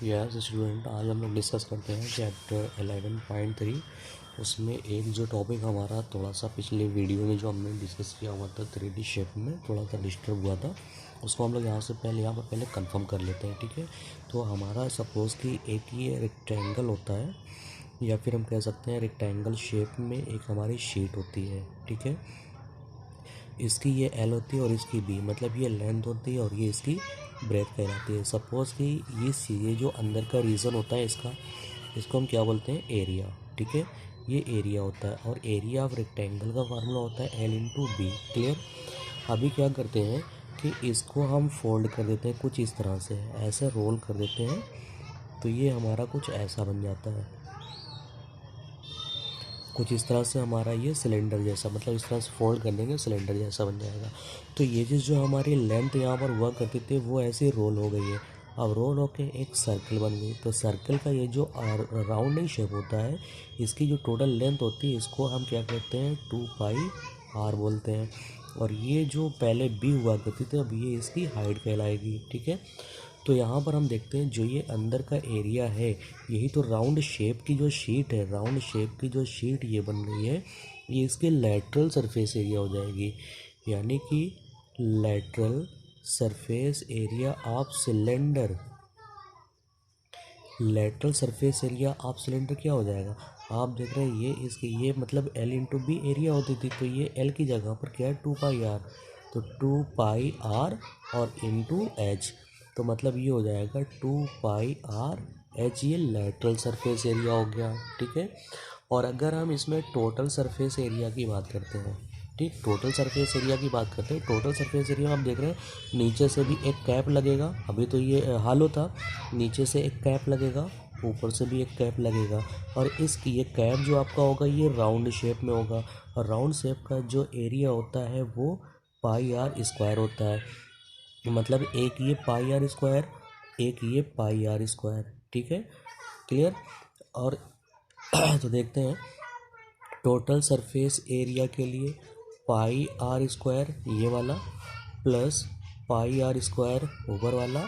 Yes student, आज हम लोग डिस्कस करते हैं चैप्टर 11.3। उसमें एक जो टॉपिक हमारा थोड़ा सा पिछले वीडियो में जो हमने डिस्कस किया हुआ था 3D शेप में थोड़ा सा डिस्टर्ब हुआ था, उसको हम लोग यहाँ पर पहले कंफर्म कर लेते हैं। ठीक है, तो हमारा सपोज़ कि एक ये रेक्टेंगल होता है, या फिर हम कह सकते हैं रेक्टेंगल शेप में एक हमारी शीट होती है। ठीक है, इसकी ये एल होती है और इसकी बी, मतलब ये लेंथ होती है और ये इसकी ब्रेथ कहलाती है। सपोज़ कि ये जो अंदर का रीज़न होता है इसको हम क्या बोलते हैं, एरिया। ठीक है, ये एरिया होता है और एरिया ऑफ रेक्टेंगल का फार्मूला होता है एल इंटू बी। क्लियर। अभी क्या करते हैं कि इसको हम फोल्ड कर देते हैं कुछ इस तरह से, ऐसे रोल कर देते हैं, तो ये हमारा कुछ ऐसा बन जाता है, कुछ इस तरह से हमारा ये सिलेंडर जैसा, मतलब इस तरह से फोल्ड कर देंगे सिलेंडर जैसा बन जाएगा। तो ये चीज़ जो हमारी लेंथ यहाँ पर हुआ करती थी वो ऐसे रोल हो गई है। अब रोल होके एक सर्कल बन गई, तो सर्कल का ये जो राउंडिंग शेप होता है, इसकी जो टोटल लेंथ होती है इसको हम क्या कहते हैं, 2πr बोलते हैं। और ये जो पहले बी हुआ करती थी अब ये इसकी हाइट कहलाएगी। ठीक है, तो यहाँ पर हम देखते हैं जो ये अंदर का एरिया है, यही तो राउंड शेप की जो शीट है, राउंड शेप की जो शीट ये बन रही है, ये इसके लेटरल सरफेस एरिया हो जाएगी। यानी कि lateral surface area of cylinder, lateral surface area of cylinder क्या हो जाएगा, आप देख रहे हैं ये इसकी ये मतलब एल इंटू बी एरिया होती थी, तो ये एल की जगह पर क्या है 2πr, तो 2πr और इंटू एच, तो मतलब ये हो जाएगा 2πr/h, ये लेटरल सरफेस एरिया हो गया। ठीक है, और अगर हम इसमें टोटल सरफेस एरिया की बात करते हैं, ठीक, टोटल सरफेस एरिया की बात करते हैं, टोटल सरफेस एरिया में आप देख रहे हैं नीचे से भी एक कैप लगेगा, अभी तो ये हालो था, नीचे से एक कैप लगेगा, ऊपर से भी एक कैप लगेगा, और ये कैप जो आपका होगा ये राउंड शेप में होगा, और राउंड शेप का जो एरिया होता है वो πr² होता है, मतलब एक ये πr², एक ये πr²। ठीक है, क्लियर। और तो देखते हैं टोटल सरफेस एरिया के लिए πr² ये वाला प्लस πr² ऊपर वाला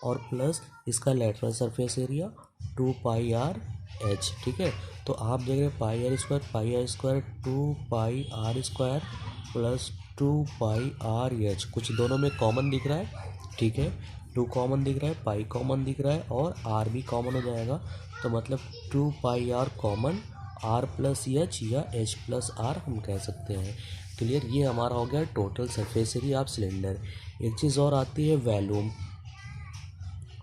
और प्लस इसका लेटरल सरफेस एरिया 2πr/h। ठीक है, तो आप देख रहे हैं πr² 2πr² प्लस 2πr/h, कुछ दोनों में कॉमन दिख रहा है। ठीक है, 2 कॉमन दिख रहा है, पाई कॉमन दिख रहा है और r भी कॉमन हो जाएगा, तो मतलब 2πr common, r plus H या h प्लस r हम कह सकते हैं। क्लियर, ये हमारा हो गया total surface area of cylinder. एक चीज़ और आती है volume,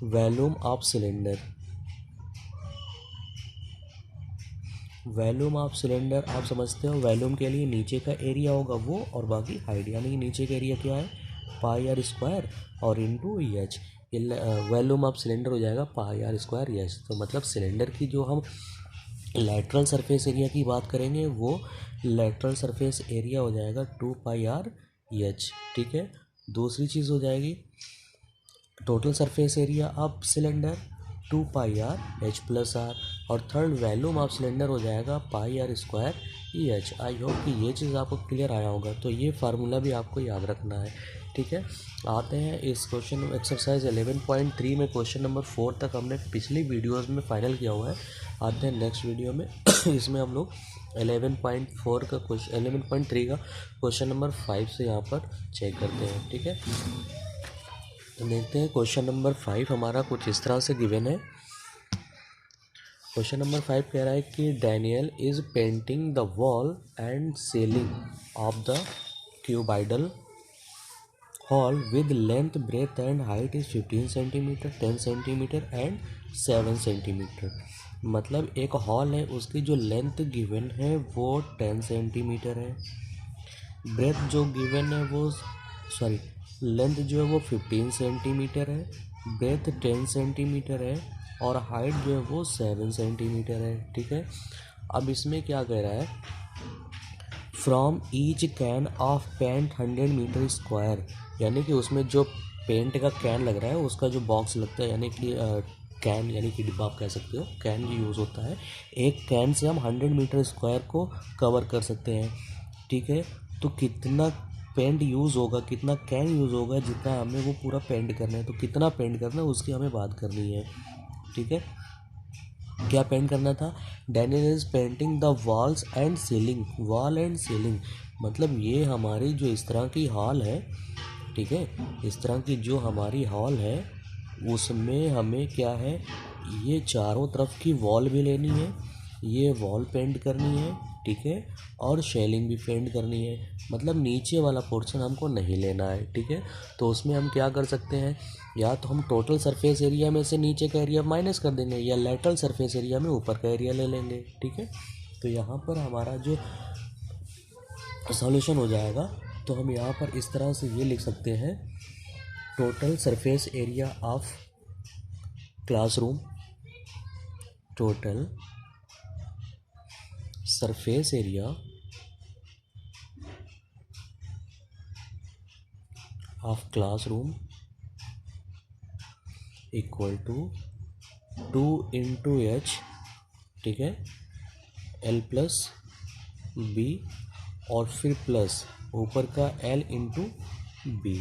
volume of cylinder. Volume of cylinder आप समझते हो, वॉल्यूम के लिए नीचे का एरिया होगा वो और बाकी हाइट, यानी कि नीचे का एरिया क्या है πr² और into H, volume of cylinder हो जाएगा πr² एच। तो मतलब सिलेंडर की जो हम लेटरल सरफेस एरिया की बात करेंगे वो लेटरल सरफेस एरिया हो जाएगा 2πr/h। ठीक है, दूसरी चीज़ हो जाएगी total surface area of cylinder 2πr/h plus r, और थर्ड वॉल्यूम ऑफ सिलेंडर हो जाएगा πr²/h। आई होप कि ये चीज़ आपको क्लियर आया होगा, तो ये फार्मूला भी आपको याद रखना है। ठीक है, आते हैं इस क्वेश्चन एक्सरसाइज 11.3 में क्वेश्चन नंबर 4 तक हमने पिछली वीडियोस में फाइनल किया हुआ है। आते हैं नेक्स्ट वीडियो में इसमें हम लोग 11.4 का क्वेश्चन 11.3 का क्वेश्चन नंबर 5 से यहाँ पर चेक करते हैं। ठीक है, तो देखते हैं क्वेश्चन नंबर 5 हमारा कुछ इस तरह से गिवन है। क्वेश्चन नंबर 5 कह रहा है कि Daniel is painting the wall and ceiling of the cuboidal hall with length breadth and height is 15 centimetre 10 centimetre and 7 centimetre. मतलब एक हॉल है, उसकी जो लेंथ गिवन है वो 10 सेंटीमीटर है, ब्रेथ जो गिवन है वो लेंथ जो है वो 15 सेंटीमीटर है, ब्रेथ 10 सेंटीमीटर है और हाइट जो है वो 7 सेंटीमीटर है। ठीक है, अब इसमें क्या कह रहा है, from each can of paint 100 metre square, यानी कि उसमें जो पेंट का कैन लग रहा है उसका जो बॉक्स लगता है, यानी कि कैन यानी कि डिब्बा आप कह सकते हो, कैन जो यूज़ होता है, एक कैन से हम 100 मीटर स्क्वायर को कवर कर सकते हैं। ठीक है, तो कितना पेंट यूज़ होगा, कितना कैन यूज़ होगा, जितना हमें वो पूरा पेंट करना है, तो कितना पेंट करना है उसकी हमें बात करनी है। ठीक है। क्या पेंट करना था? Daniel is painting the walls and ceiling. Wall and ceiling मतलब ये हमारी जो इस तरह की हॉल है, ठीक है, इस तरह की जो हमारी हॉल है उसमें हमें क्या है, ये चारों तरफ की वॉल भी लेनी है, ये वॉल पेंट करनी है, ठीक है, और शेलिंग भी पेंट करनी है। मतलब नीचे वाला पोर्शन हमको नहीं लेना है, ठीक है। तो उसमें हम क्या कर सकते हैं, या तो हम टोटल सरफेस एरिया में से नीचे का एरिया माइनस कर देंगे, या लेटरल सरफेस एरिया में ऊपर का एरिया ले लेंगे, ठीक है। तो यहाँ पर हमारा जो सॉल्यूशन हो जाएगा, तो हम यहाँ पर इस तरह से ये लिख सकते हैं, total surface area of classroom, total surface area of classroom equal to 2 into H, ठीक है, एल प्लस बी, और फिर प्लस ऊपर का L into B,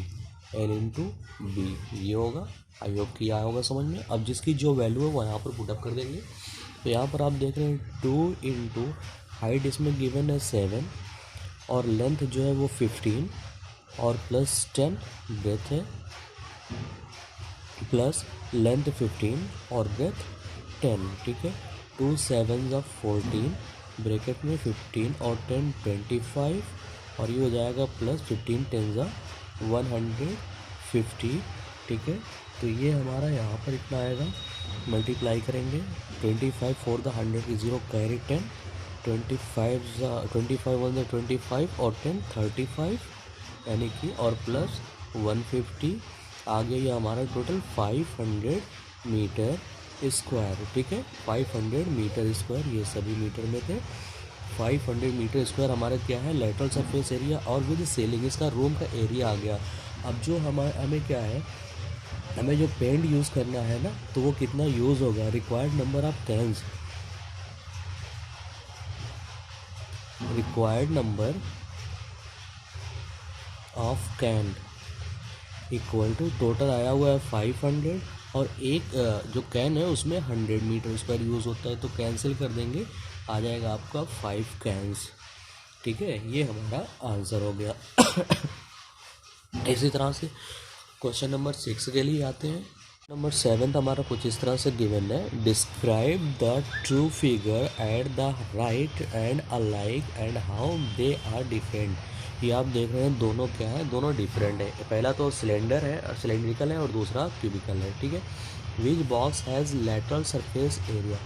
L into B, ये होगा। आई होप कि आया होगा समझ में। अब जिसकी जो वैल्यू है वो यहाँ पर पुटअप कर देंगे। तो यहाँ पर आप देख रहे हैं 2 इंटू हाइट इसमें गिवन है 7, और लेंथ जो है वो 15, और प्लस 10 ब्रेथ है, प्लस लेंथ 15 और ब्रेथ 10, ठीक है। 2 7 14, ब्रैकेट में 15 और 10 25, और ये हो जाएगा प्लस 15 10 150, ठीक है। तो ये हमारा यहाँ पर इतना आएगा, मल्टीप्लाई करेंगे 25 4 द 100 की 0 कैरी 10, 25 1 25 और 10 35, यानी कि और प्लस 150, आगे ये हमारा टोटल 500 मीटर स्क्वायर, ठीक है। 500 मीटर स्क्वायर, ये सभी मीटर में थे। 500 मीटर स्क्वायर हमारा क्या है, लेटरल सरफेस एरिया, और विद सीलिंग इसका रूम का एरिया आ गया। अब जो हमें क्या है, हमें जो पेंट यूज़ करना है ना, तो वो कितना यूज़ होगा, required number of cans, required number of can equal to total आया हुआ है 500, और एक जो कैन है उसमें 100 मीटर स्क्वायर यूज़ होता है, तो कैंसिल कर देंगे, आ जाएगा आपका 5 कैन्स, ठीक है। ये हमारा आंसर हो गया। इसी तरह से क्वेश्चन नंबर 6 के लिए आते हैं। नंबर 7 हमारा कुछ इस तरह से गिवन है, describe the two figure at the right and alike and how they are different. ये आप देख रहे हैं दोनों क्या है, दोनों डिफरेंट है। पहला तो सिलेंडर है, सिलेंड्रिकल है, और दूसरा क्यूबिकल है, ठीक है। Which box has lateral surface area,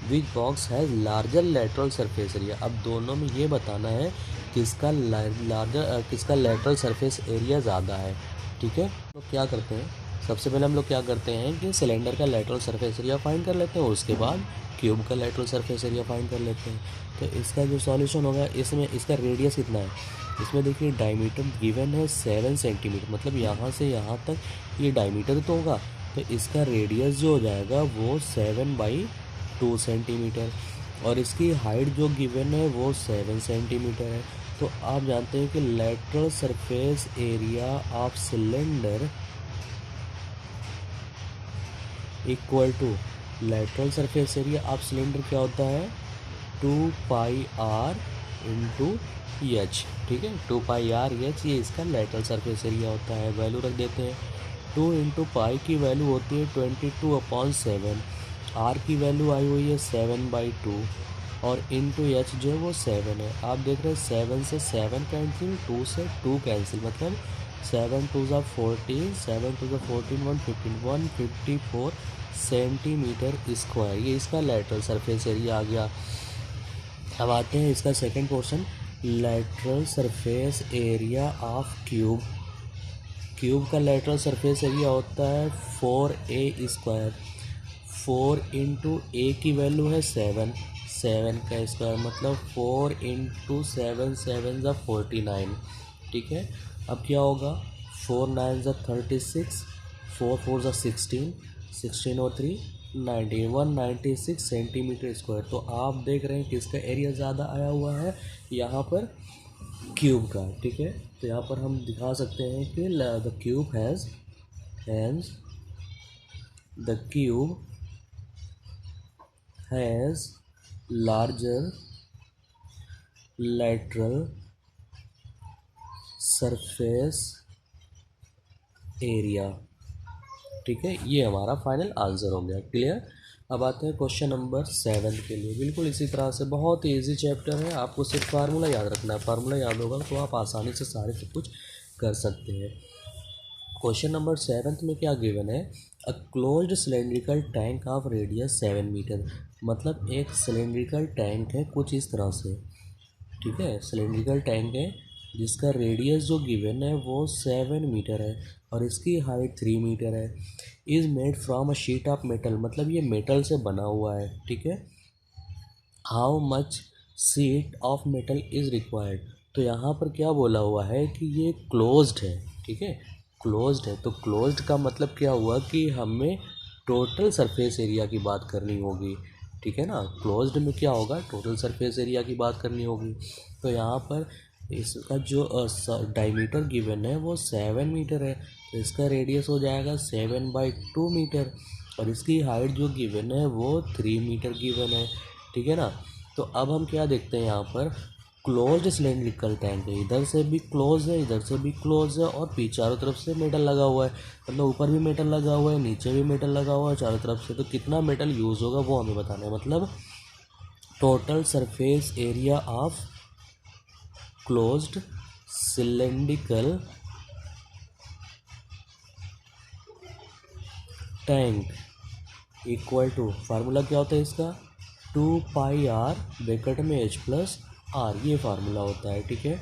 which box has larger lateral surface area. अब दोनों में ये बताना है किसका लार्जर, किसका लेटरल सरफेस एरिया ज़्यादा है, ठीक है। तो क्या करते हैं, सबसे पहले हम लोग क्या करते हैं कि सिलेंडर का लेटरल सरफेस एरिया फाइंड कर लेते हैं, उसके बाद क्यूब का लेटरल सरफेस एरिया फाइंड कर लेते हैं। तो इसका जो सॉल्यूशन होगा, इसमें इसका रेडियस कितना है, इसमें देखिए डायमीटर गिवन है 7 सेंटीमीटर, मतलब यहाँ से यहाँ तक ये डायमीटर तो होगा, तो इसका रेडियस जो हो जाएगा वो 7/2 सेंटीमीटर, और इसकी हाइट जो गिवन है वो 7 सेंटीमीटर है। तो आप जानते हैं कि lateral surface area of cylinder equal to lateral surface area of cylinder क्या होता है, 2πr इंटू एच, ठीक है। 2πr एच, ये इसका लेटरल सरफेस एरिया होता है। वैल्यू रख देते हैं, 2 इंटू पाई की वैल्यू होती है 22/7, आर की वैल्यू आई हुई है 7/2, और इंटू एच जो है वो 7 है। आप देख रहे हैं 7 से 7 कैंसिल, 2 से 2 कैंसिल, मतलब 7 2 14, 7 2 14 115, 154 सेंटीमीटर स्क्वायर, ये इसका लेटरल सरफेस एरिया आ गया। अब आते हैं इसका second portion, lateral surface area of cube. Cube का लेटरल सरफेस एरिया होता है 4a स्क्वायर, 4 इंटू ए की वैल्यू है 7, 7 का स्क्वायर मतलब 4 इंटू 7 7 ज़ा 49, ठीक है। अब क्या होगा, 4 9 ज़ा 36, 4 4 ज़ा 16, 16 और 3 19, 196 सेंटीमीटर स्क्वायर। तो आप देख रहे हैं किसका एरिया ज़्यादा आया हुआ है, यहाँ पर क्यूब का, ठीक है। तो यहाँ पर हम दिखा सकते हैं कि the cube has the cube has larger lateral surface area. ठीक है, ये हमारा फाइनल आंसर हो गया। क्लियर। अब आते हैं क्वेश्चन नंबर 7 के लिए। बिल्कुल इसी तरह से बहुत ही ईजी चैप्टर है, आपको सिर्फ फार्मूला याद रखना है। फार्मूला याद होगा तो आप आसानी से सारे सब कुछ कर सकते हैं। क्वेश्चन नंबर 7 में क्या गिवन है, a closed cylindrical tank of radius 7 metre. मतलब एक सिलेंड्रिकल टैंक है कुछ इस तरह से। ठीक है, सिलेंड्रिकल टैंक है जिसका रेडियस जो गिवन है वो 7 मीटर है और इसकी हाइट 3 मीटर है। Is made from a sheet of metal, मतलब ये मेटल से बना हुआ है। ठीक है, how much sheet of metal is required. तो यहाँ पर क्या बोला हुआ है कि ये क्लोज्ड है। ठीक है, क्लोज्ड है तो क्लोज्ड का मतलब क्या हुआ कि हमें टोटल सरफेस एरिया की बात करनी होगी। ठीक है ना, क्लोज्ड में क्या होगा, टोटल सरफेस एरिया की बात करनी होगी। तो यहाँ पर इसका जो डायमीटर गिवन है वो 7 मीटर है, तो इसका रेडियस हो जाएगा 7/2 मीटर और इसकी हाइट जो गिवन है वो 3 मीटर गिवन है। ठीक है ना, तो अब हम क्या देखते हैं, यहाँ पर क्लोज्ड सिलेंड्रिकल टैंक है, इधर से भी क्लोज है इधर से भी क्लोज है और चारों तरफ से मेटल लगा हुआ है। मतलब ऊपर भी मेटल लगा हुआ है, नीचे भी मेटल लगा हुआ है चारों तरफ से। तो कितना मेटल यूज़ होगा वो हमें बताना है। मतलब total surface area of closed cylindrical tank equal to, formula क्या होता है इसका, 2πr ब्रैकेट में h+r, ये फार्मूला होता है। ठीक है,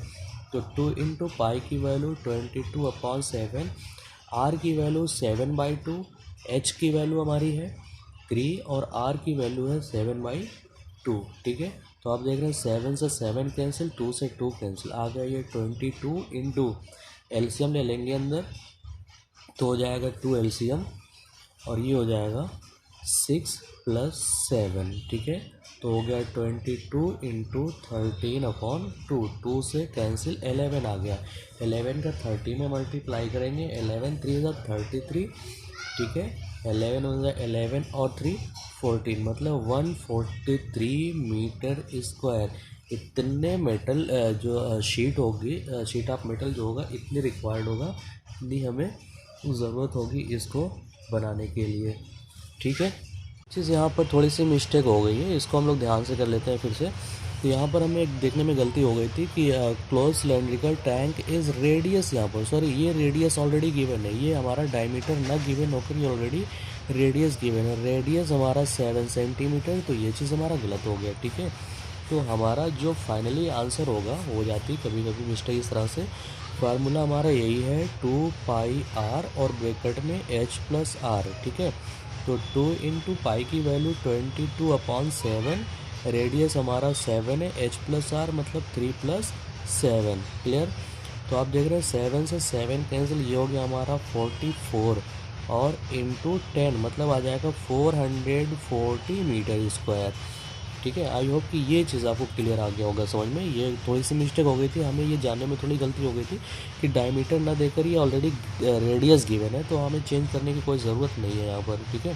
तो 2 × पाई की वैल्यू 22/7, r की वैल्यू 7/2, h की वैल्यू हमारी है 3 और r की वैल्यू है 7/2। ठीक है, तो आप देख रहे हैं 7 से 7 कैंसिल, 2 से 2 कैंसिल, आ गया ये 22 इंटू एलसीएम ले लेंगे अंदर तो हो जाएगा 2 एलसीएम और ये हो जाएगा 6 + 7। ठीक है, तो हो गया 22 × 13/2, 2 से कैंसिल 11 आ गया, 11 का 30 में मल्टीप्लाई करेंगे, 11 3 33। ठीक है, 11 हो जाए 11 और 3 14, मतलब 143 मीटर स्क्वायर। इतने मेटल जो शीट होगी, शीट ऑफ मेटल जो होगा इतनी रिक्वायर्ड होगा, इतनी हमें ज़रूरत होगी इसको बनाने के लिए। ठीक है, चीज़ यहाँ पर थोड़ी सी मिस्टेक हो गई है, इसको हम लोग ध्यान से कर लेते हैं फिर से। तो यहाँ पर हमें एक देखने में गलती हो गई थी कि close cylindrical tank is radius, यहाँ पर सॉरी ये रेडियस ऑलरेडी गिवन है, ये हमारा डायमीटर ना गिवन होकर ये ऑलरेडी रेडियस गिवन है। रेडियस हमारा 7 सेंटीमीटर, तो ये चीज़ हमारा गलत हो गया। ठीक है, तो हमारा जो फाइनली आंसर होगा, हो जाती कभी कभी मिस्टेक इस तरह से। फार्मूला हमारा यही है 2πr और ब्रैकेट में h+r। ठीक है, तो 2 × पाई की वैल्यू 22/7, रेडियस हमारा 7 है, h+r मतलब 3 + 7। क्लियर। तो आप देख रहे हैं 7 से 7 कैंसिल, ये हो गया हमारा 44 और इंटू 10 मतलब आ जाएगा 440 मीटर स्क्वायर। ठीक है, आई होप कि ये चीज़ आपको क्लियर आ गया होगा समझ में। ये थोड़ी सी मिस्टेक हो गई थी, हमें ये जानने में थोड़ी गलती हो गई थी कि डायमीटर ना देकर ये ऑलरेडी रेडियस गिवन है, तो हमें चेंज करने की कोई ज़रूरत नहीं है यहाँ पर। ठीक है,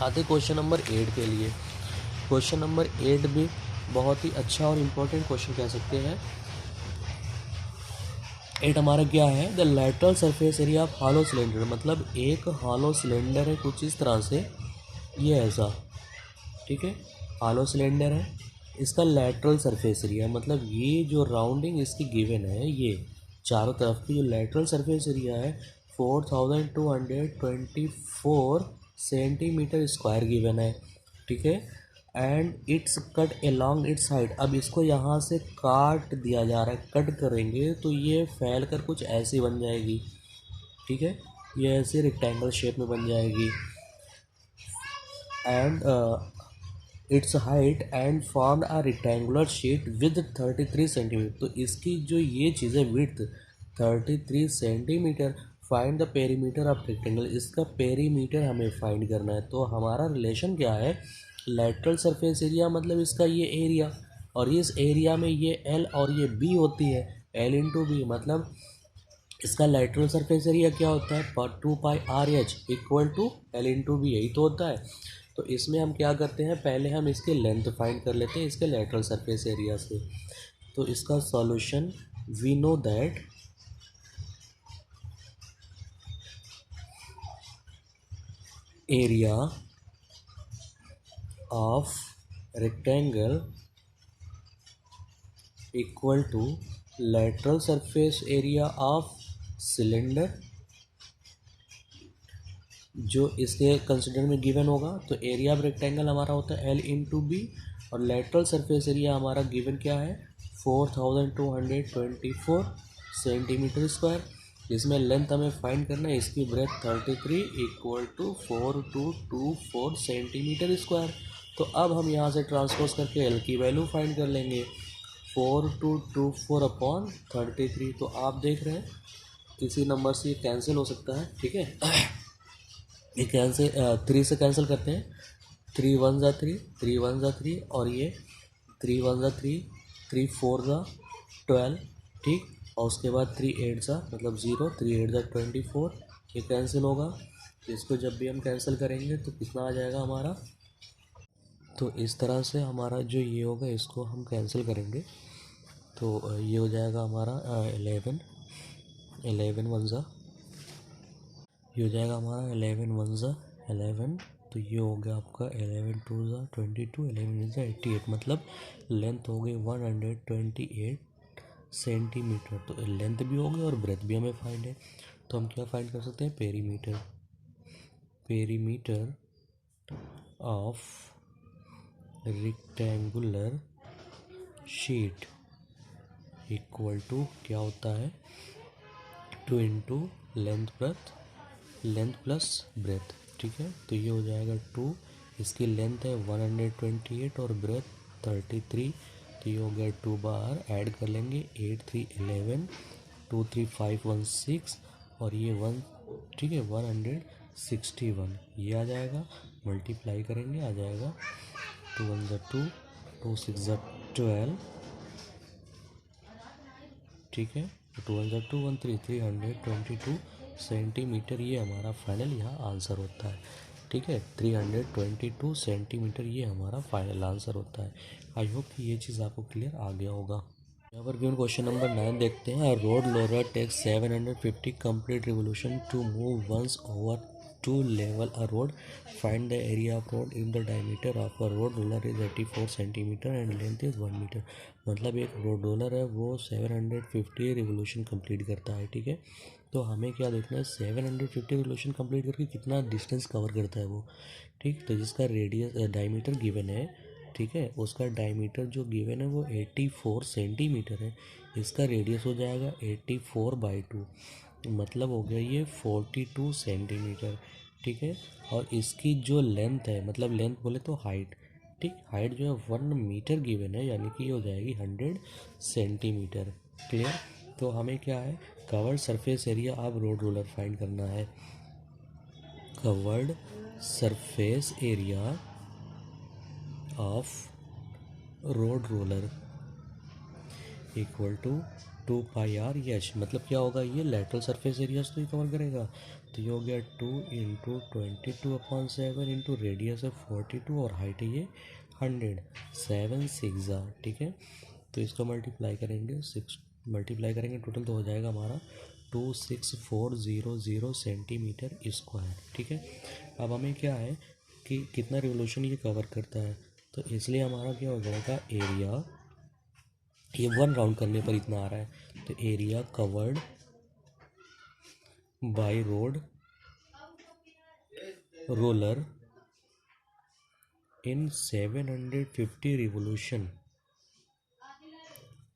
आते क्वेश्चन नंबर 8 के लिए। क्वेश्चन नंबर 8 भी बहुत ही अच्छा और इम्पोर्टेंट क्वेश्चन कह सकते हैं। 8 हमारा क्या है, the lateral surface area of hollow cylinder. मतलब एक हॉलो सिलेंडर है कुछ इस तरह से, ये ऐसा। ठीक है, हॉलो सिलेंडर है, इसका लैटरल सरफेस एरिया, मतलब ये जो राउंडिंग इसकी गिवन है, ये चारों तरफ की जो लैटरल सरफेस एरिया है 4224 सेंटीमीटर स्क्वायर गिवन है। ठीक है, and it's cut along its height. अब इसको यहाँ से काट दिया जा रहा है, कट करेंगे तो ये फैल कर कुछ ऐसी बन जाएगी। ठीक है, ये ऐसे रेक्टेंगल शेप में बन जाएगी and it's height and form a rectangular sheet with 33 centimetre. तो इसकी जो ये चीज़ है width 33 centimetre, find the perimeter of rectangle. इसका पेरीमीटर हमें फाइंड करना है। तो हमारा रिलेशन क्या है, लैटरल सरफेस एरिया मतलब इसका ये एरिया, और इस एरिया में ये L और ये B होती है, L × B, मतलब इसका लेटरल सरफेस एरिया क्या होता है, पर 2πRH equal to L into B, यही तो होता है। तो इसमें हम क्या करते हैं, पहले हम इसके लेंथ फाइंड कर लेते हैं इसके लेटरल सरफेस एरिया से। तो इसका solution, we know that area of rectangle equal to lateral surface area of cylinder, जो इसके कंसिडर में गिवन होगा। तो एरिया ऑफ रेक्टेंगल हमारा होता है L इंटू बी, और लेटरल सरफेस एरिया हमारा गिवन क्या है, 4224 सेंटीमीटर स्क्वायर। जिसमें लेंथ हमें फाइंड करना है, इसकी breadth 33 equal to 4224 centimetre square. तो अब हम यहाँ से ट्रांसपोज करके L की वैल्यू फाइंड कर लेंगे, 4224 अपॉन 33। तो आप देख रहे हैं किसी नंबर से ये कैंसिल हो सकता है, ठीक है। ये कैंसिल 3 से कैंसिल करते हैं, 3 1 ज़ा 3, 3 1 ज़ा 3, और ये 3 1 ज़ा 3, 3 4 ज़ा 12, ठीक। और उसके बाद 3 8 ज़ा मतलब 0, 3 8 ज़ा 24, ये कैंसिल होगा। इसको जब भी हम कैंसिल करेंगे तो कितना आ जाएगा हमारा, तो इस तरह से हमारा जो ये होगा इसको हम कैंसिल करेंगे, तो ये हो जाएगा हमारा 11 11 1 ज़ा, ये हो जाएगा हमारा 11 1 ज़ा 11। तो ये हो गया आपका 11 2 ज़ा 22, 11 ज़ा 88, मतलब लेंथ हो गई 128 सेंटीमीटर। तो लेंथ भी हो गई और ब्रेथ भी हमें फाइंड है। तो हम क्या फाइंड कर सकते हैं, perimeter, perimeter of rectangular sheet equal to क्या होता है, 2 इंटू लेंथ प्लस ब्रेथ, ठीक है। तो ये हो जाएगा 2, इसकी लेंथ है 128 और ब्रेथ 33। तो ये हो गया 2 बार ऐड कर लेंगे, 8 3 11, 2 3 5 1 6, और ये 1, ठीक है, 161 ये आ जाएगा। मल्टीप्लाई करेंगे, आ जाएगा 2 1 ज़ा 2, 2 6 ज़ा 12, ठीक है। 2 1 ज़ा 2 1 3 322 सेंटीमीटर, ये हमारा फाइनल यहाँ आंसर होता है, ठीक है। 322 सेंटीमीटर ये हमारा फाइनल आंसर होता है। आई होप कि ये चीज़ आपको क्लियर आ गया होगा। यहाँ पर गिवन क्वेश्चन नंबर 9 देखते हैं। Road roller takes 750 complete revolution to move once over to level a road, find the area of road in the diameter of a road roller is 84 centimetre and length is 1 metre. मतलब एक road roller है वो 750 revolution complete करता है, ठीक है। तो हमें क्या देखना है, 750 रिवोल्यूशन कंप्लीट करके कितना डिस्टेंस कवर करता है वो, ठीक। तो जिसका रेडियस डायमीटर गिवन है, ठीक है, उसका डायमीटर जो गिवन है वो 84 सेंटीमीटर है। इसका रेडियस हो जाएगा 84/2, मतलब हो गया ये 42 सेंटीमीटर, ठीक है। और इसकी जो लेंथ है, मतलब लेंथ बोले तो हाइट, ठीक, हाइट जो है 1 मीटर गिवन है, यानी कि ये हो जाएगी 100 सेंटीमीटर। क्लियर। तो हमें क्या है, covered surface area of road roller find करना है। Covered surface area of road roller equal to 2πRH, मतलब क्या होगा, ये लेटरल सरफेस एरियाज तो ही कवर करेगा। तो ये हो गया 2 इंटू 22/7 इंटू रेडियस है 42 और हाइट है ये 100, 7 6 ज़ा, ठीक है। तो इसको मल्टीप्लाई करेंगे, 6 मल्टीप्लाई करेंगे टोटल, तो हो जाएगा हमारा 26400 सेंटीमीटर स्क्वायर, ठीक है। अब हमें क्या है कि कितना रिवोल्यूशन ये कवर करता है, तो इसलिए हमारा क्या हो जाएगा, एरिया, ये 1 राउंड करने पर इतना आ रहा है, तो area covered by road roller in 750 revolution,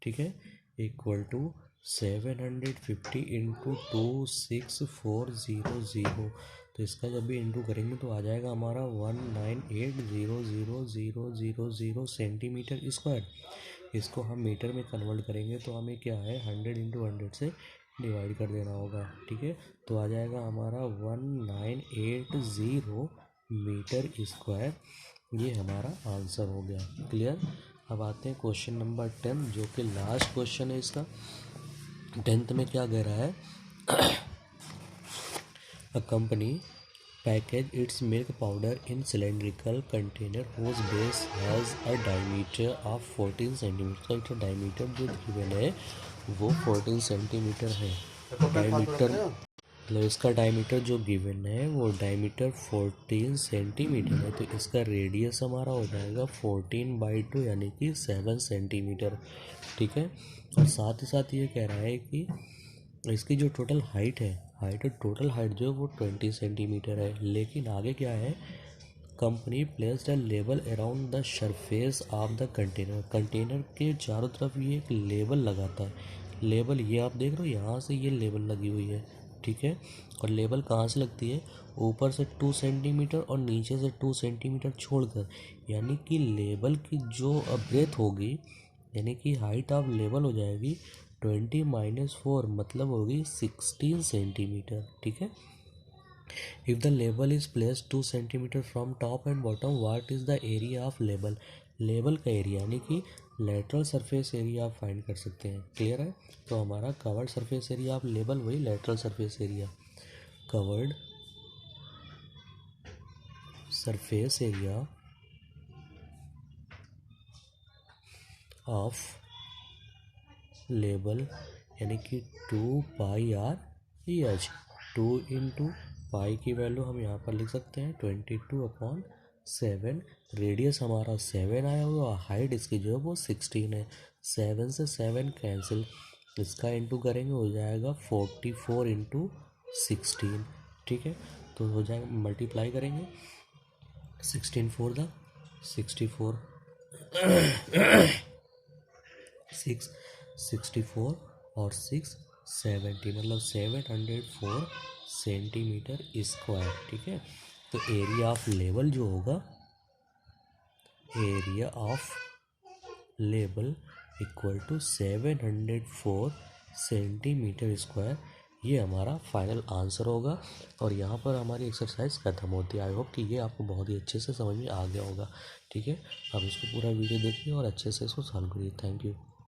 ठीक है, इक्वल टू 750 इंटू 26400। तो इसका जब भी इंटू करेंगे तो आ जाएगा हमारा 1980000 सेंटीमीटर स्क्वायर। इसको हम मीटर में कन्वर्ट करेंगे तो हमें क्या है, 100 इंटू 100 से डिवाइड कर देना होगा, ठीक है। तो आ जाएगा हमारा 1980 मीटर स्क्वायर, ये हमारा आंसर हो गया। क्लियर। अब आते हैं क्वेश्चन नंबर 10, जो कि लास्ट क्वेश्चन है इसका। 10th में क्या कह रहा है, A company package its milk powder in cylindrical container whose base has a diameter of 14 centimetre. तो इसका डायमीटर जो गिवन है वो 14 सेंटीमीटर है। डायमीटर मतलब इसका डायमीटर जो गिवन है वो डायमीटर 14 सेंटीमीटर है। तो इसका रेडियस हमारा हो जाएगा 14/2 यानी कि 7 सेंटीमीटर। ठीक है। और साथ ही साथ ये कह रहा है कि इसकी जो टोटल हाइट है, टोटल हाइट जो है वो 20 सेंटीमीटर है। लेकिन आगे क्या है, company placed a label around the surface of the container. Container के चारों तरफ ये एक लेबल लगाता है। लेबल ये आप देख रहे हो, यहाँ से ये लेबल लगी हुई है। ठीक है। और लेबल कहाँ से लगती है, ऊपर से 2 सेंटीमीटर और नीचे से 2 सेंटीमीटर छोड़कर। यानी कि लेबल की जो ब्रेथ होगी, यानी कि हाइट ऑफ लेबल हो जाएगी 20-4 मतलब होगी 16 सेंटीमीटर। ठीक है। If the label is place 2 centimetre from top and bottom, what is the area of label. Label का एरिया यानी कि लेटरल सरफेस एरिया आप फाइंड कर सकते हैं। क्लियर है। तो हमारा covered surface area of label वही lateral surface area. Covered surface area of label यानी कि 2πr/h। 2 इंटू पाई की वैल्यू हम यहाँ पर लिख सकते हैं 22/7। रेडियस हमारा 7 आया हुआ, हाइट इसकी जो है वो 16 है। 7 से 7 कैंसिल, इसका इंटू करेंगे हो जाएगा 44 इंटू 16। ठीक है। तो हो जाएगा, मल्टीप्लाई करेंगे 16 4 द 64 664 और 670 मतलब 704 सेंटीमीटर स्क्वायर। ठीक है। तो एरिया ऑफ लेबल जो होगा, area of label equal to 704 centimetre square, ये हमारा फाइनल आंसर होगा। और यहाँ पर हमारी एक्सरसाइज खत्म होती है। आई होप कि ये आपको बहुत ही अच्छे से समझ में आ गया होगा। ठीक है। अब इसको पूरा वीडियो देखिए और अच्छे से इसको सॉल्व करिए। Thank you.